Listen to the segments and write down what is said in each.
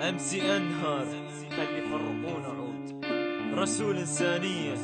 امسي انهار خلي يفرقون عود رسول انسانيه.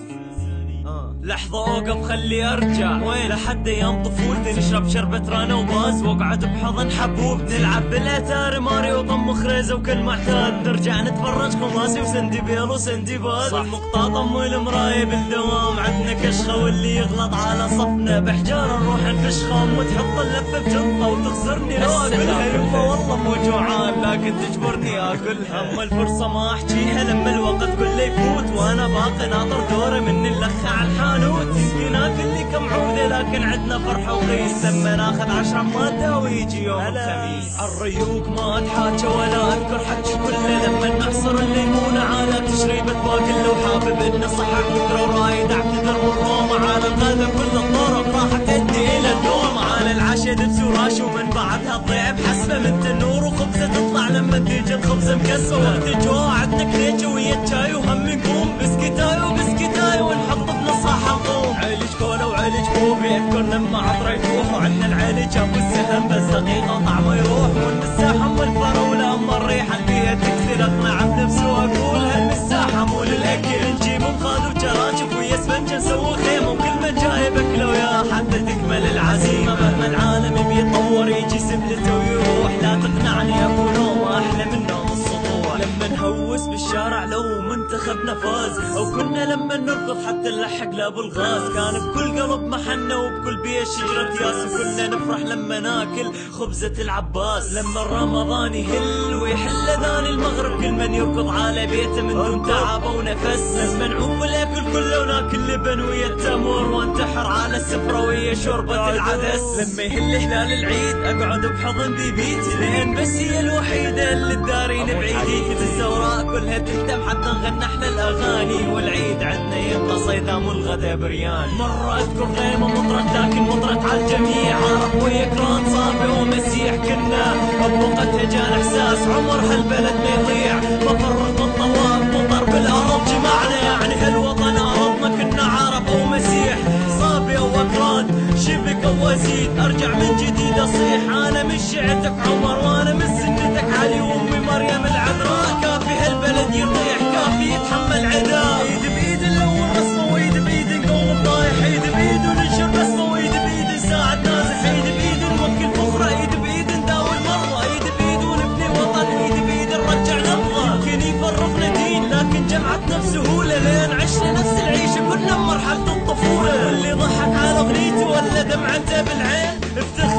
لحظة اوقف خلي ارجع وين لحد ايام طفولتي، نشرب شربة رانا وباز واقعد بحضن حبوب، نلعب بالاتاري ماريو وطم خريزة وكل معتاد، نرجع نتفرج خماسي وسندي بيل وسندي باز، والمقطاطم والمراية بالدوام عندنا كشخة، واللي يغلط على صفنا بحجار نروح نفشخهم، وتحط اللفة بجنطة وتخسرني لو اقولها يما والله مو جوعان لكن تجبرني اكلها، اما الفرصة ما احجيها لما الوقت كله يفوت وانا باقي ناطر دوري من اللخة على الحانوت، يمكن اكل لي كم عودة لكن عدنا فرحة وغيث لما ناخذ 10 مادة ويجي يوم الخميس، عالريوق ما اتحاجى ولا اذكر حكي كله، لما نعصر الليمونة على تشريبة باقي لو حابب اني صحك فكرة ورايد اعتذر والروم، على الغدا كل الطرق راح تدي الى النوم، على العشاء دبس وراش ومن بعدها تضيع بحسبة من تنور وخبزة تطلع لما تيجي الخبزة مكسبة، وقت الجوع عندنا كريتشة ويا شاي وهم نقوم بسكتاي وبسكتاي ونحط بنصها حلقوم، عيلج كولا وعيلج بوبي اذكر لما عطر يفوح، وعندنا العيلج ابو السهم بس دقيقة طعمه يروح، والمساحة والفراولة اما الريحة البيئة تكسر اقنع بنفسي واقول هالمساحة مو للاكل، نجيب مخاد وشراشف ويا اسفنج نسوي خيمة، وكل ما جايب اكله ويا حتى تكمل العزيمة، مهما العالم بيتطور يجي سبلته ويروح، لا تقنعني اكو نوم احلى من نوم السطوح، لما نهوس بالشارع لو منتخبنا فاز، او كنا لما نركض حتى نلحق لابو الغاز، كان بكل قلب محنة وبكل بيت شجرة ياس، وكنا نفرح لما ناكل خبزة العباس، لما رمضان يهل ويحل اذان المغرب كل من يركض على بيته من دون تعب ونفس، لما نعوم الاكل كله وناكل لبن ويا التمر وانتحر على السفرة ويا شوربة العدس، لما يهل هلال العيد اقعد بحضن بيبيتي لين بس هي الوحيدة اللي تدارين بعيدي، الزوراء كلها تهتم حتى نغنى احنا الاغاني، والعيد عندنا يبقى صيدام والغدا بريان، مرة اذكر غيمة مطرت لكن مطرت على الجميع، عرب ويكران صابع ومسيح كنا بوقتها جان احساس عمر هالبلد ما يضيع، مفرق الطواف مطر بالارض جمعنا، يعني هالوطن ارضنا كنا عرب ومسيح، صابع واكران شبك وزيد، ارجع من جديد اصيح انا من شيعتك عمر وانا من سنتك علي وامي مريم العذراء، كافي هالبلد يطيح كافي يتحمل عداء، ايد بايد نلون رسمه وايد بايد نقوم طايح، ايد بايد وننشر بسمه وايد بايد نساعد نازح، ايد بايد نوكل فخره، ايد بايد نداوي المرضى، ايد بايد ونبني وطن، ايد بايد نرجع نبضه، يمكن يفرقنا دين لكن جمعتنا بسهوله، لين عشنا نفس العيشه كنا بمرحله الطفوله، واللي ضحك على اغنيته ولا دمعته بالعين افتخر